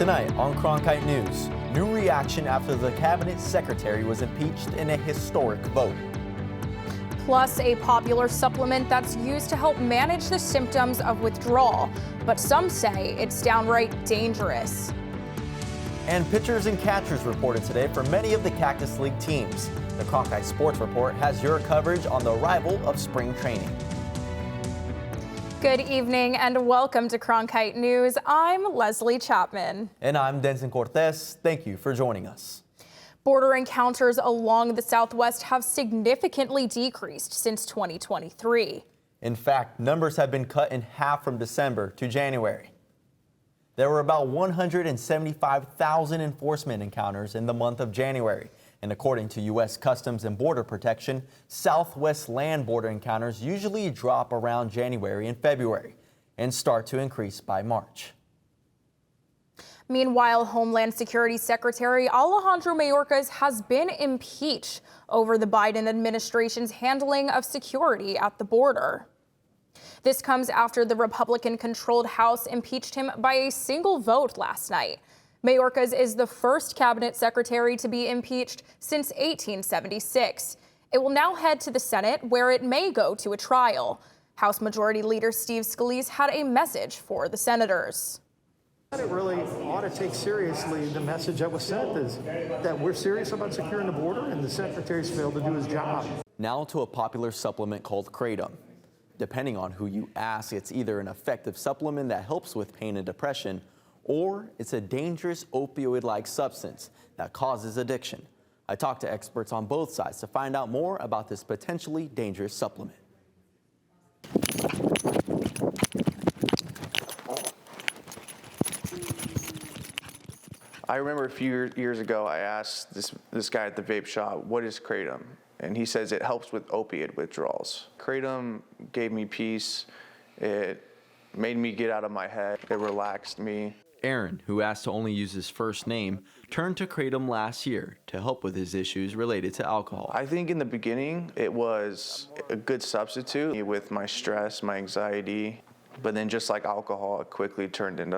Tonight on Cronkite News, new reaction after the cabinet secretary was impeached in a historic vote. Plus, a popular supplement that's used to help manage the symptoms of withdrawal, but some say it's downright dangerous. And pitchers and catchers reported today for many of the Cactus League teams. The Cronkite Sports Report has your coverage on the arrival of spring training. Good evening and welcome to Cronkite News. I'm Leslie Chapman. And I'm Denson Cortez. Thank you for joining us. Border encounters along the Southwest have significantly decreased since 2023. In fact, numbers have been cut in half from December to January. There were about 175,000 enforcement encounters in the month of January. And according to U.S. Customs and Border Protection, Southwest land border encounters usually drop around January and February and start to increase by March. Meanwhile, Homeland Security Secretary Alejandro Mayorkas has been impeached over the Biden administration's handling of security at the border. This comes after the Republican-controlled House impeached him by a single vote last night. Mayorkas is the first cabinet secretary to be impeached since 1876. It will now head to the Senate, where it may go to a trial. House Majority Leader Steve Scalise had a message for the senators. It really ought to take seriously the message that was sent is that we're serious about securing the border, and the secretary's failed to do his job. Now to a popular supplement called Kratom. Depending on who you ask, it's either an effective supplement that helps with pain and depression, or it's a dangerous opioid-like substance that causes addiction. I talked to experts on both sides to find out more about this potentially dangerous supplement. I remember a few years ago, I asked this guy at the vape shop, what is Kratom? And he says it helps with opiate withdrawals. Kratom gave me peace. It made me get out of my head. It relaxed me. Aaron, who asked to only use his first name, turned to Kratom last year to help with his issues related to alcohol. I think in the beginning, it was a good substitute with my stress, my anxiety. But then just like alcohol, it quickly turned into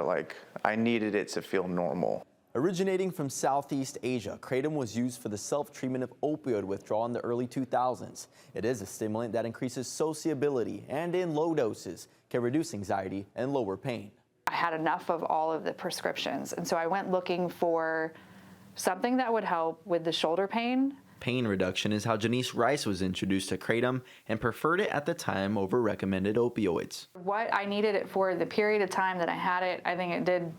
I needed it to feel normal. Originating from Southeast Asia, Kratom was used for the self-treatment of opioid withdrawal in the early 2000s. It is a stimulant that increases sociability and in low doses can reduce anxiety and lower pain. I had enough of all of the prescriptions, and so I went looking for something that would help with the shoulder pain. Pain reduction is how Janice Rice was introduced to Kratom and preferred it at the time over recommended opioids. What I needed it for, the period of time that I had it, I think it did.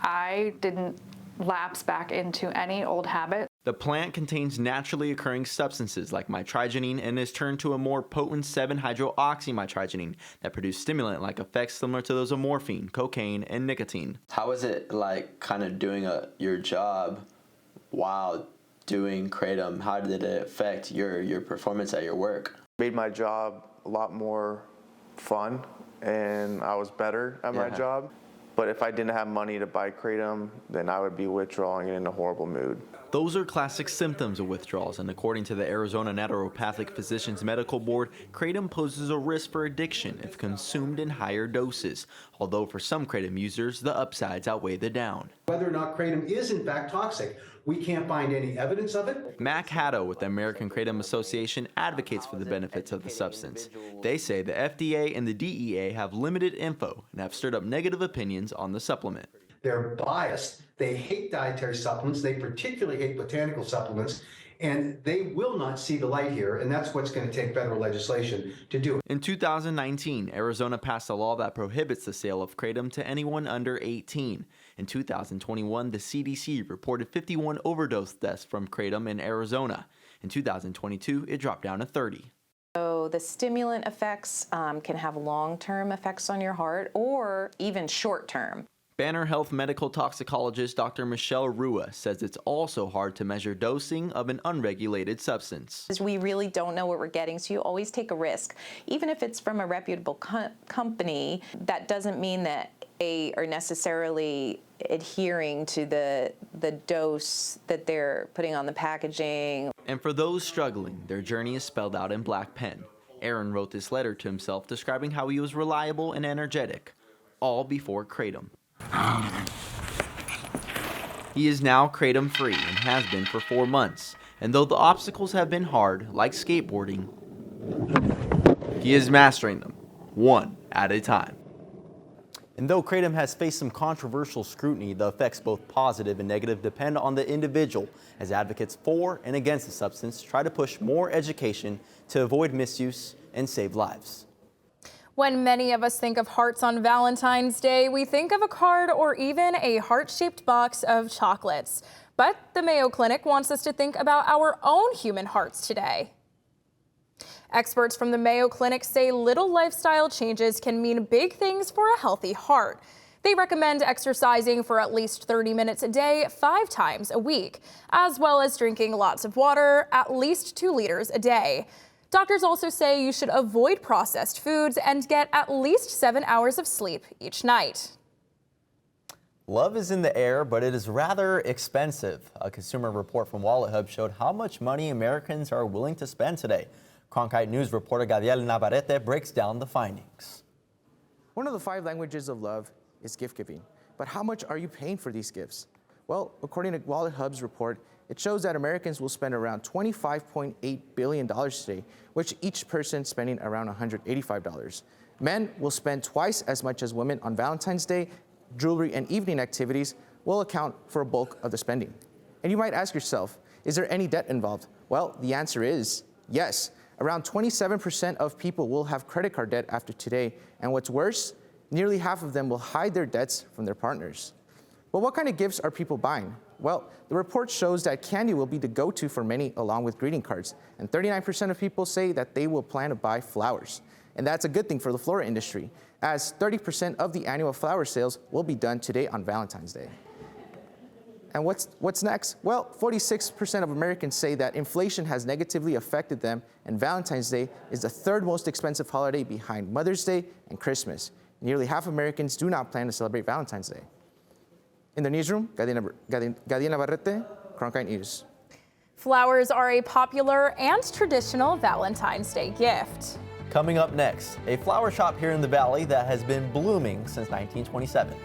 I didn't lapse back into any old habit. The plant contains naturally occurring substances like mitragynine and is turned to a more potent 7-hydroxymitragynine that produce stimulant-like effects similar to those of morphine, cocaine, and nicotine. How is it like kind of doing your job while doing Kratom? How did it affect your performance at your work? Made my job a lot more fun, and I was better at my job. But if I didn't have money to buy Kratom, then I would be withdrawing and in a horrible mood. Those are classic symptoms of withdrawals, and according to the Arizona Naturopathic Physicians Medical Board, Kratom poses a risk for addiction if consumed in higher doses, although for some Kratom users, the upsides outweigh the down. Whether or not Kratom is in fact toxic, we can't find any evidence of it. Mac Haddo with the American Kratom Association advocates for the benefits of the substance. They say the FDA and the DEA have limited info and have stirred up negative opinions on the supplement. They're biased. They hate dietary supplements. They particularly hate botanical supplements. And they will not see the light here, and that's what's going to take federal legislation to do it. In 2019, Arizona passed a law that prohibits the sale of Kratom to anyone under 18. In 2021, the CDC reported 51 overdose deaths from Kratom in Arizona. In 2022, it dropped down to 30. So the stimulant effects can have long-term effects on your heart or even short-term. Banner Health medical toxicologist Dr. Michelle Rua says it's also hard to measure dosing of an unregulated substance. We really don't know what we're getting, so you always take a risk. Even if it's from a reputable company, that doesn't mean that they are necessarily adhering to the dose that they're putting on the packaging. And for those struggling, their journey is spelled out in black pen. Aaron wrote this letter to himself describing how he was reliable and energetic, all before Kratom. He is now kratom-free and has been for 4 months. And though the obstacles have been hard, like skateboarding, he is mastering them, one at a time. And though kratom has faced some controversial scrutiny, the effects, both positive and negative, depend on the individual, as advocates for and against the substance try to push more education to avoid misuse and save lives. When many of us think of hearts on Valentine's Day, we think of a card or even a heart-shaped box of chocolates. But the Mayo Clinic wants us to think about our own human hearts today. Experts from the Mayo Clinic say little lifestyle changes can mean big things for a healthy heart. They recommend exercising for at least 30 minutes a day, 5 times a week, as well as drinking lots of water, at least 2 liters a day. Doctors also say you should avoid processed foods and get at least 7 hours of sleep each night. Love is in the air, but it is rather expensive. A consumer report from Wallet Hub showed how much money Americans are willing to spend today. Cronkite News reporter Gadiel Navarrete breaks down the findings. One of the 5 languages of love is gift giving. But how much are you paying for these gifts? Well, according to Wallet Hub's report, it shows that Americans will spend around $25.8 billion today, which each person spending around $185. Men will spend twice as much as women on Valentine's Day. Jewelry and evening activities will account for a bulk of the spending. And you might ask yourself, is there any debt involved? Well, the answer is yes. Around 27% of people will have credit card debt after today. And what's worse, nearly half of them will hide their debts from their partners. But what kind of gifts are people buying? Well, the report shows that candy will be the go-to for many along with greeting cards. And 39% of people say that they will plan to buy flowers. And that's a good thing for the floral industry, as 30% of the annual flower sales will be done today on Valentine's Day. And what's next? Well, 46% of Americans say that inflation has negatively affected them, and Valentine's Day is the 3rd most expensive holiday behind Mother's Day and Christmas. Nearly half of Americans do not plan to celebrate Valentine's Day. In the newsroom, Gadiel Navarrete, Cronkite News. Flowers are a popular and traditional Valentine's Day gift. Coming up next, a flower shop here in the Valley that has been blooming since 1927.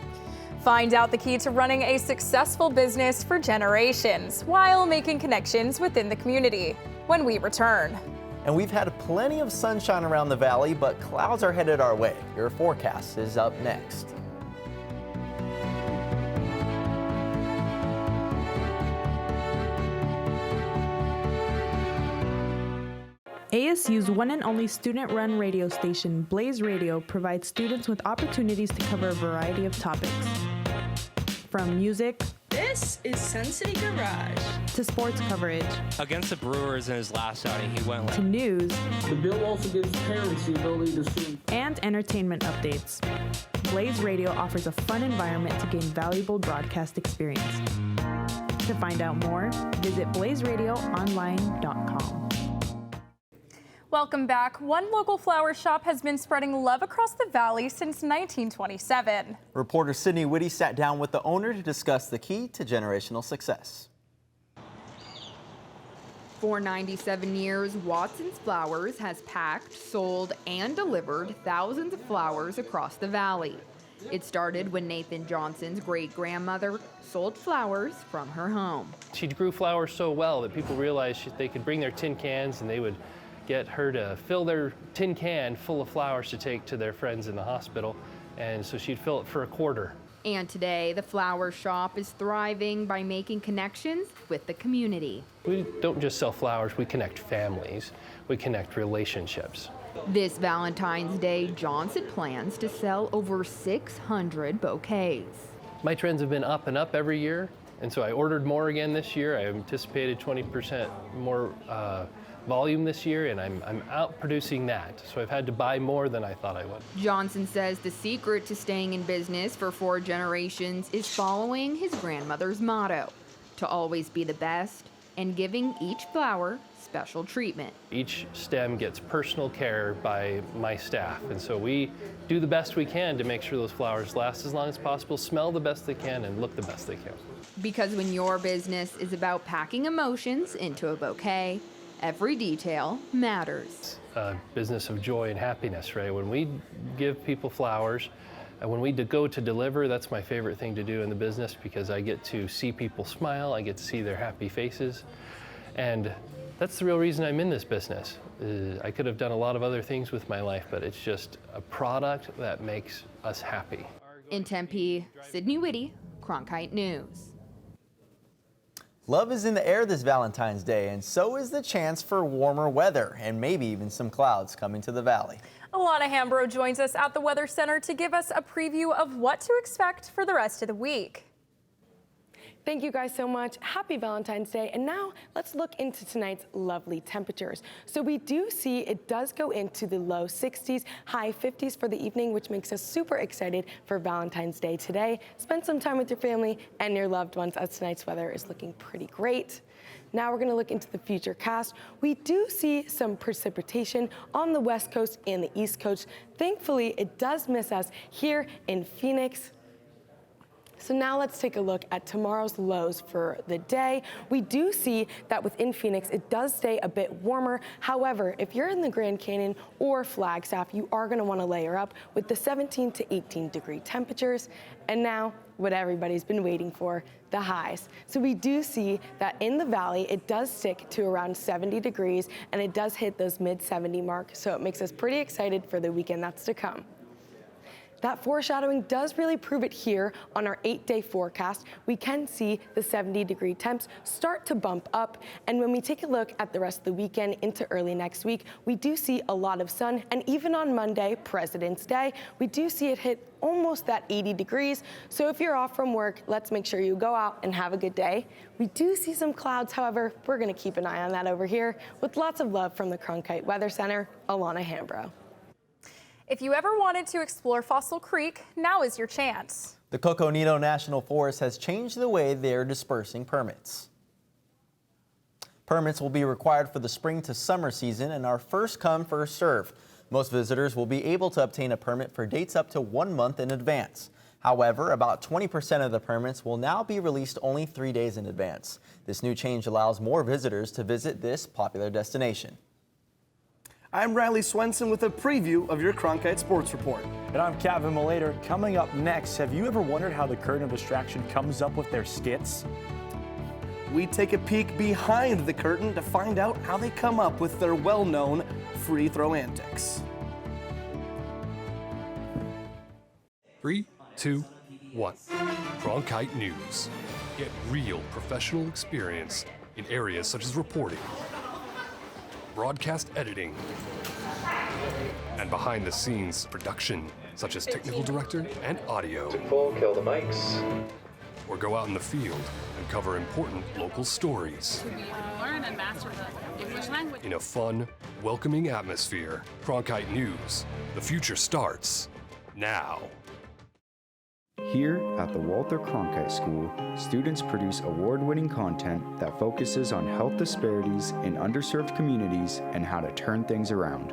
Find out the key to running a successful business for generations while making connections within the community when we return. And we've had plenty of sunshine around the valley, but clouds are headed our way. Your forecast is up next. ASU's one and only student-run radio station, Blaze Radio, provides students with opportunities to cover a variety of topics. From music, this is Sun City Garage, to sports coverage, against the Brewers in his last outing, he went to news. The bill also gives parents the ability to sue. And entertainment updates. Blaze Radio offers a fun environment to gain valuable broadcast experience. To find out more, visit blazeradioonline.com. Welcome back. One local flower shop has been spreading love across the valley since 1927. Reporter Sydney Whitty sat down with the owner to discuss the key to generational success. For 97 years, Watson's Flowers has packed, sold, and delivered thousands of flowers across the valley. It started when Nathan Johnson's great-grandmother sold flowers from her home. She grew flowers so well that people realized they could bring their tin cans and they would get her to fill their tin can full of flowers to take to their friends in the hospital. And so she'd fill it for a quarter. And today, the flower shop is thriving by making connections with the community. We don't just sell flowers, we connect families, we connect relationships. This Valentine's Day, Johnson plans to sell over 600 bouquets. My trends have been up and up every year, and so I ordered more again this year. I anticipated 20% more volume this year, and I'm out producing that. So I've had to buy more than I thought I would. Johnson says the secret to staying in business for 4 generations is following his grandmother's motto, to always be the best and giving each flower special treatment. Each stem gets personal care by my staff, and so we do the best we can to make sure those flowers last as long as possible, smell the best they can, and look the best they can. Because when your business is about packing emotions into a bouquet, every detail matters. A business of joy and happiness, right? When we give people flowers, When we go to deliver, that's my favorite thing to do in the business because I get to see people smile, I get to see their happy faces, and that's the real reason I'm in this business. I could have done a lot of other things with my life, but it's just a product that makes us happy. In Tempe, Sydney Whitty, Cronkite News. Love is in the air this Valentine's Day, and so is the chance for warmer weather and maybe even some clouds coming to the valley. Alana Hambro joins us at the Weather Center to give us a preview of what to expect for the rest of the week. Thank you guys so much. Happy Valentine's Day. And now let's look into tonight's lovely temperatures. So we do see it does go into the low 60s, high 50s for the evening, which makes us super excited for Valentine's Day today. Spend some time with your family and your loved ones as tonight's weather is looking pretty great. Now we're going to look into the future cast. We do see some precipitation on the West Coast and the East Coast. Thankfully, it does miss us here in Phoenix. So now let's take a look at tomorrow's lows for the day. We do see that within Phoenix, it does stay a bit warmer. However, if you're in the Grand Canyon or Flagstaff, you are going to want to layer up with the 17 to 18 degree temperatures. And now what everybody's been waiting for, the highs. So we do see that in the valley, it does stick to around 70 degrees and it does hit those mid 70 mark. So it makes us pretty excited for the weekend that's to come. That foreshadowing does really prove it here on our 8-day forecast. We can see the 70-degree temps start to bump up. And when we take a look at the rest of the weekend into early next week, we do see a lot of sun. And even on Monday, President's Day, we do see it hit almost that 80 degrees. So if you're off from work, let's make sure you go out and have a good day. We do see some clouds, however, we're going to keep an eye on that over here. With lots of love from the Cronkite Weather Center, Alana Hambro. If you ever wanted to explore Fossil Creek, now is your chance. The Coconino National Forest has changed the way they're dispersing permits. Permits will be required for the spring to summer season and are first come, first served. Most visitors will be able to obtain a permit for dates up to 1 month in advance. However, about 20% of the permits will now be released only 3 days in advance. This new change allows more visitors to visit this popular destination. I'm Riley Swenson with a preview of your Cronkite Sports Report. And I'm Kevin Malater. Coming up next, have you ever wondered how the Curtain of Distraction comes up with their skits? We take a peek behind the curtain to find out how they come up with their well-known free throw antics. 3, 2, 1. Cronkite News. Get real professional experience in areas such as reporting, broadcast editing, and behind-the-scenes production, such as technical director and audio. Kill the mics. Or go out in the field and cover important local stories. Learn and master the English language. In a fun, welcoming atmosphere. Cronkite News. The future starts now. Here at the Walter Cronkite School, students produce award-winning content that focuses on health disparities in underserved communities and how to turn things around.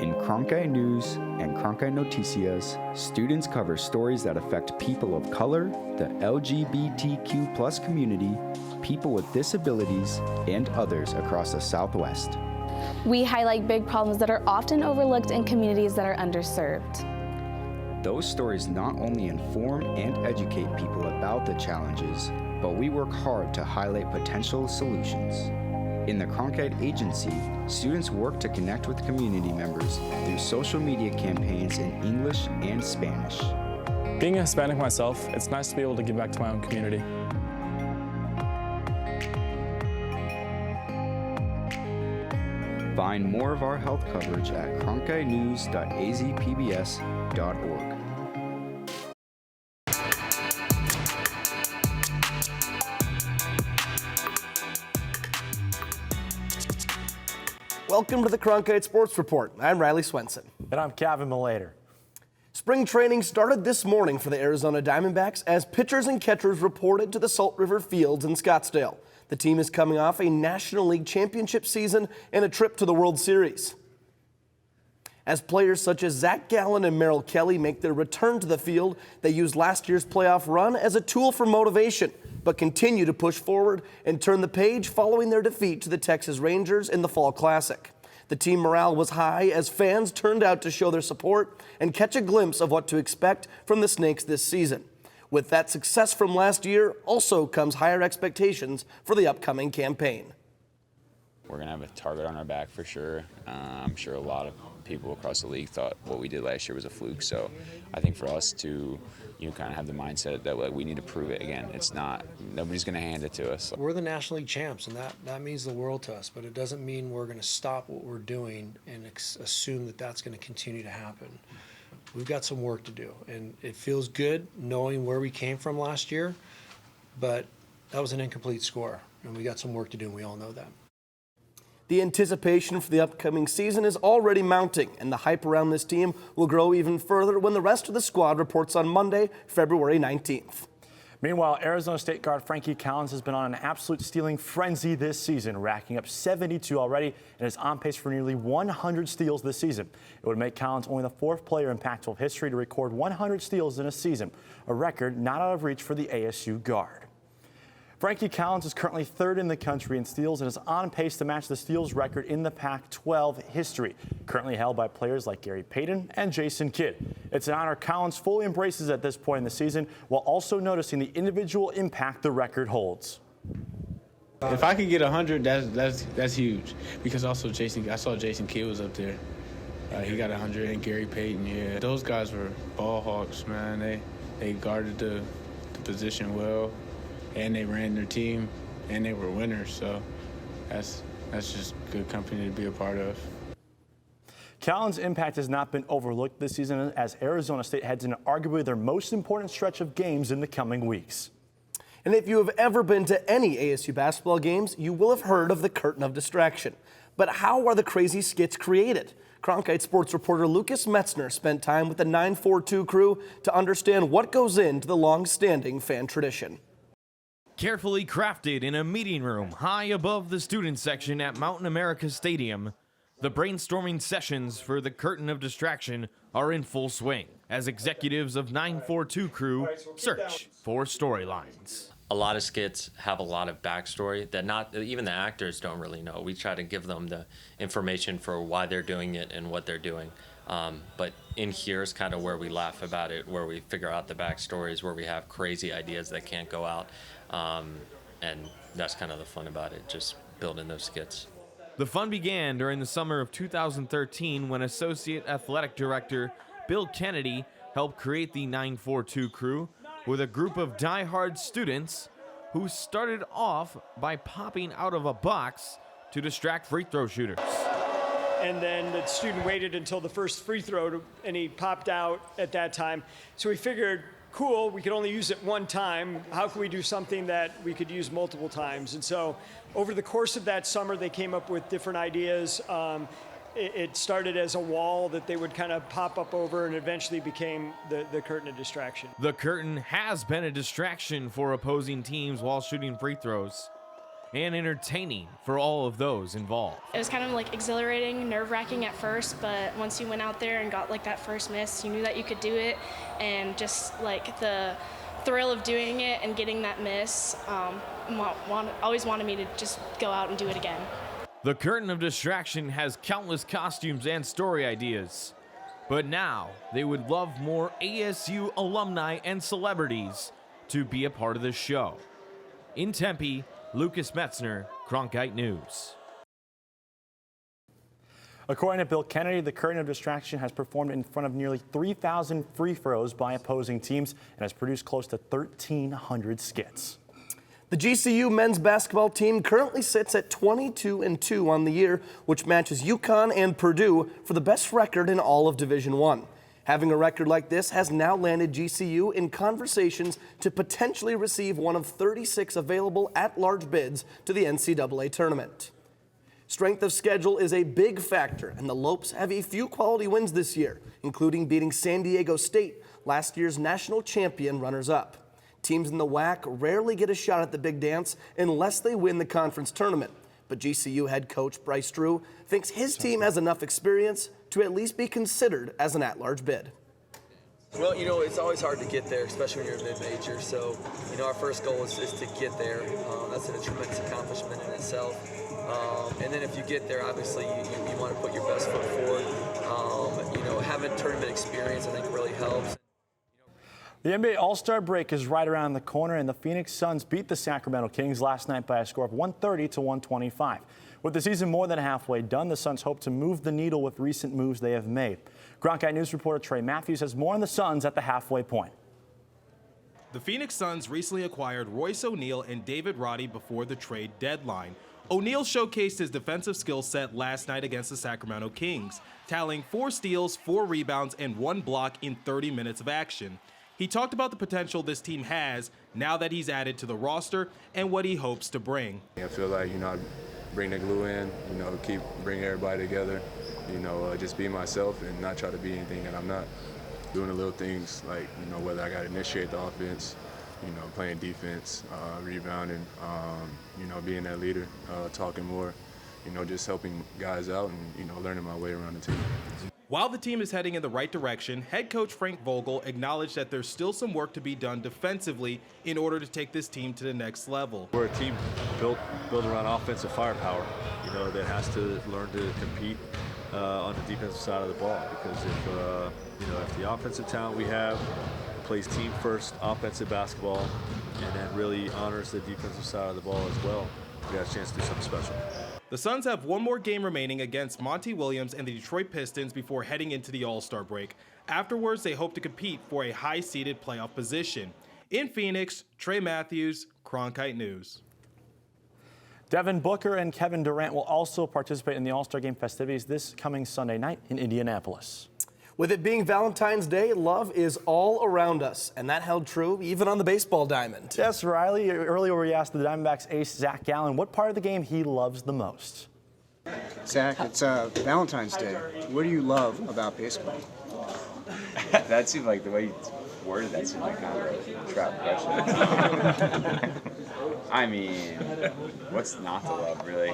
In Cronkite News and Cronkite Noticias, students cover stories that affect people of color, the LGBTQ+ community, people with disabilities, and others across the Southwest. We highlight big problems that are often overlooked in communities that are underserved. Those stories not only inform and educate people about the challenges, but we work hard to highlight potential solutions. In the Cronkite Agency, students work to connect with community members through social media campaigns in English and Spanish. Being a Hispanic myself, it's nice to be able to give back to my own community. Find more of our health coverage at cronkitenews.azpbs.org. Welcome to the Cronkite Sports Report. I'm Riley Swenson. And I'm Kevin Malater. Spring training started this morning for the Arizona Diamondbacks as pitchers and catchers reported to the Salt River Fields in Scottsdale. The team is coming off a National League Championship season and a trip to the World Series. As players such as Zach Gallen and Merrill Kelly make their return to the field, they use last year's playoff run as a tool for motivation, but continue to push forward and turn the page following their defeat to the Texas Rangers in the Fall Classic. The team morale was high as fans turned out to show their support and catch a glimpse of what to expect from the Snakes this season. With that success from last year also comes higher expectations for the upcoming campaign. We're going to have a target on our back for sure. I'm sure a lot of people across the league thought what we did last year was a fluke. So I think for us to kind of have the mindset that we need to prove it again. It's not, nobody's going to hand it to us. We're the National League champs, and that means the world to us, but it doesn't mean we're going to stop what we're doing and assume that that's going to continue to happen. We've got some work to do, and it feels good knowing where we came from last year, but that was an incomplete score, and we got some work to do, and we all know that. The anticipation for the upcoming season is already mounting, and the hype around this team will grow even further when the rest of the squad reports on Monday, February 19th. Meanwhile, Arizona State guard Frankie Collins has been on an absolute stealing frenzy this season, racking up 72 already and is on pace for nearly 100 steals this season. It would make Collins only the fourth player in Pac-12 history to record 100 steals in a season, a record not out of reach for the ASU guard. Frankie Collins is currently third in the country in steals and is on pace to match the steals record in the Pac-12 history, currently held by players like Gary Payton and Jason Kidd. It's an honor Collins fully embraces at this point in the season, while also noticing the individual impact the record holds. If I could get 100, that's huge, because also I saw Jason Kidd was up there. He got 100, and Gary Payton, yeah. Those guys were ball hawks, man. They guarded the position well. And they ran their team, and they were winners, so that's just good company to be a part of. Collins' impact has not been overlooked this season as Arizona State heads into arguably their most important stretch of games in the coming weeks. And if you have ever been to any ASU basketball games, you will have heard of the curtain of distraction. But how are the crazy skits created? Cronkite sports reporter Lucas Metzner spent time with the 942 crew to understand what goes into the long-standing fan tradition. Carefully crafted in a meeting room high above the student section at Mountain America Stadium, the brainstorming sessions for the curtain of distraction are in full swing as executives of 942 crew search for storylines. A lot of skits have a lot of backstory that not even the actors don't really know. We try to give them the information for why they're doing it and what they're doing. But in here is kind of where we laugh about it, where we figure out the backstories, where we have crazy ideas that can't go out. And that's kind of the fun about it, just building those skits. The fun began during the summer of 2013 when Associate Athletic Director Bill Kennedy helped create the 942 crew with a group of diehard students who started off by popping out of a box to distract free throw shooters. And then the student waited until the first free throw and he popped out at that time. So we figured, cool, we could only use it one time. How can we do something that we could use multiple times? And so over the course of that summer, they came up with different ideas. It started as a wall that they would kind of pop up over and eventually became the curtain of distraction. The curtain has been a distraction for opposing teams while shooting free throws, and entertaining for all of those involved. It was kind of like exhilarating, nerve-wracking at first, but once you went out there and got like that first miss, you knew that you could do it, and just like the thrill of doing it and getting that miss always wanted me to just go out and do it again. The curtain of distraction has countless costumes and story ideas, but now they would love more ASU alumni and celebrities to be a part of the show. In Tempe, Lucas Metzner, Cronkite News. According to Bill Kennedy, the curtain of distraction has performed in front of nearly 3,000 free throws by opposing teams and has produced close to 1,300 skits. The GCU men's basketball team currently sits at 22-2 on the year, which matches UConn and Purdue for the best record in all of Division I. Having a record like this has now landed GCU in conversations to potentially receive one of 36 available at-large bids to the NCAA tournament. Strength of schedule is a big factor, and the Lopes have a few quality wins this year, including beating San Diego State, last year's national champion runners-up. Teams in the WAC rarely get a shot at the big dance unless they win the conference tournament, but GCU head coach Bryce Drew thinks his team has enough experience to at least be considered as an at-large bid. Well, it's always hard to get there, especially when you're a mid-major. So, our first goal is to get there. That's a tremendous accomplishment in itself. And then if you get there, obviously you want to put your best foot forward. Having tournament experience, I think, really helps. The NBA All-Star break is right around the corner, and the Phoenix Suns beat the Sacramento Kings last night by a score of 130 to 125. With the season more than halfway done, the Suns hope to move the needle with recent moves they have made. Cronkite News reporter Trey Matthews has more on the Suns at the halfway point. The Phoenix Suns recently acquired Royce O'Neal and David Roddy before the trade deadline. O'Neal showcased his defensive skill set last night against the Sacramento Kings, tallying 4 steals, 4 rebounds, and 1 block in 30 minutes of action. He talked about the potential this team has now that he's added to the roster and what he hopes to bring. I feel like, I bring the glue in, bring everybody together, just be myself and not try to be anything that I'm not. Doing the little things like, whether I got to initiate the offense, playing defense, rebounding, being that leader, talking more, just helping guys out and, learning my way around the team. While the team is heading in the right direction, head coach Frank Vogel acknowledged that there's still some work to be done defensively in order to take this team to the next level. We're a team built around offensive firepower, that has to learn to compete on the defensive side of the ball, because if the offensive talent we have plays team first offensive basketball and then really honors the defensive side of the ball as well, we got a chance to do something special. The Suns have one more game remaining against Monty Williams and the Detroit Pistons before heading into the All-Star break. Afterwards, they hope to compete for a high-seeded playoff position. In Phoenix, Trey Matthews, Cronkite News. Devin Booker and Kevin Durant will also participate in the All-Star Game festivities this coming Sunday night in Indianapolis. With it being Valentine's Day, love is all around us, and that held true even on the baseball diamond. Yes, Riley, earlier we asked the Diamondbacks ace Zach Gallen what part of the game he loves the most. Zach, it's Valentine's Day. What do you love about baseball? That seemed like the way you worded that seemed like kind of a trap question. I mean, what's not to love, really?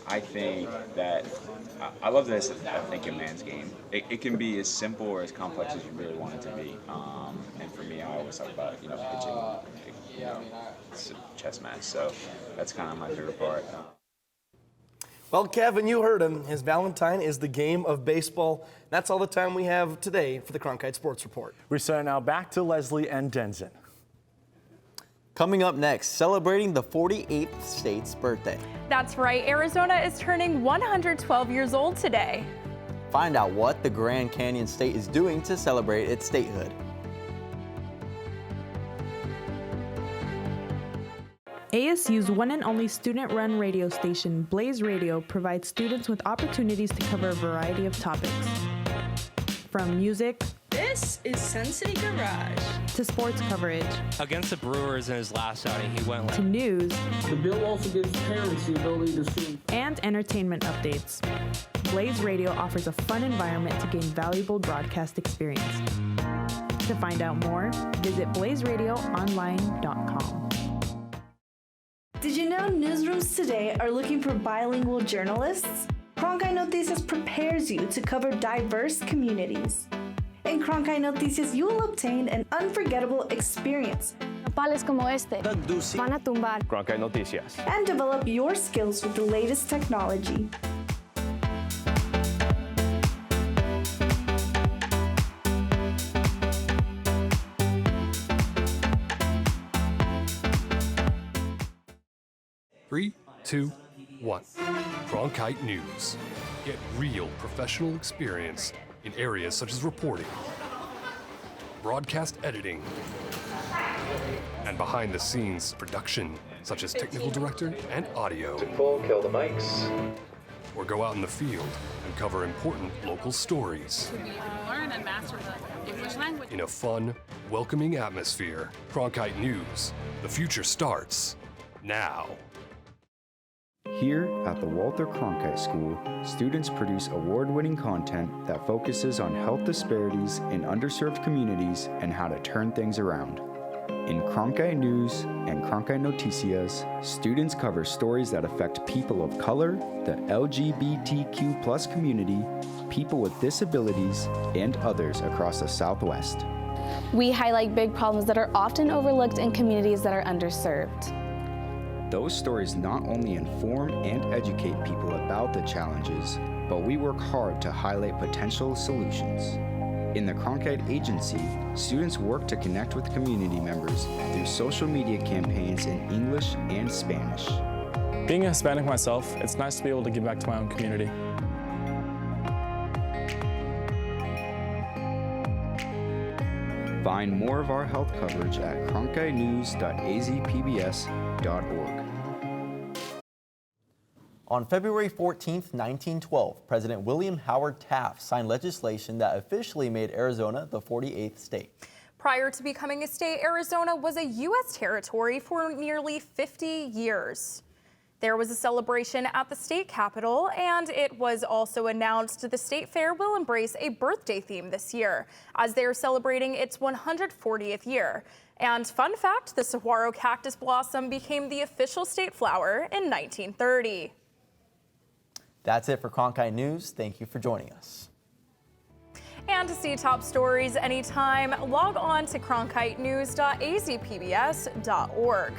I think that I love this. I think a man's game. It can be as simple or as complex as you really want it to be. And for me, I always talk about pitching, it's a chess match. So that's kind of my favorite part. Well, Kevin, you heard him. His Valentine is the game of baseball. That's all the time we have today for the Cronkite Sports Report. We send now back to Leslie and Denson. Coming up next, celebrating the 48th state's birthday. That's right, Arizona is turning 112 years old today. Find out what the Grand Canyon State is doing to celebrate its statehood. ASU's one and only student-run radio station, Blaze Radio, provides students with opportunities to cover a variety of topics. From music, this is Sun City Garage, to sports coverage. Against the Brewers in his last outing, he went to news. The bill also gives parents the ability to sue. And entertainment updates. Blaze Radio offers a fun environment to gain valuable broadcast experience. To find out more, visit blazeradioonline.com. Did you know newsrooms today are looking for bilingual journalists? Cronkite Noticias prepares you to cover diverse communities. In Cronkite Noticias, you will obtain an unforgettable experience. Nopales como este van a tumbar. Cronkite Noticias. And develop your skills with the latest technology. Three, 2, 1. Cronkite News. Get real professional experience in areas such as reporting, broadcast editing, and behind-the-scenes production, such as technical director and audio. Kill the mics. Or go out in the field and cover important local stories. You can learn and master the English language in a fun, welcoming atmosphere. Cronkite News. The future starts now. Here at the Walter Cronkite School, students produce award-winning content that focuses on health disparities in underserved communities and how to turn things around. In Cronkite News and Cronkite Noticias, students cover stories that affect people of color, the LGBTQ+ community, people with disabilities, and others across the Southwest. We highlight big problems that are often overlooked in communities that are underserved. Those stories not only inform and educate people about the challenges, but we work hard to highlight potential solutions. In the Cronkite Agency, students work to connect with community members through social media campaigns in English and Spanish. Being a Hispanic myself, it's nice to be able to give back to my own community. Find more of our health coverage at cronkitenews.azpbs.org. On February 14, 1912, President William Howard Taft signed legislation that officially made Arizona the 48th state. Prior to becoming a state, Arizona was a U.S. territory for nearly 50 years. There was a celebration at the state capitol, and it was also announced the state fair will embrace a birthday theme this year, as they are celebrating its 140th year. And fun fact, the saguaro cactus blossom became the official state flower in 1930. That's it for Cronkite News. Thank you for joining us. And to see top stories anytime, log on to cronkitenews.azpbs.org.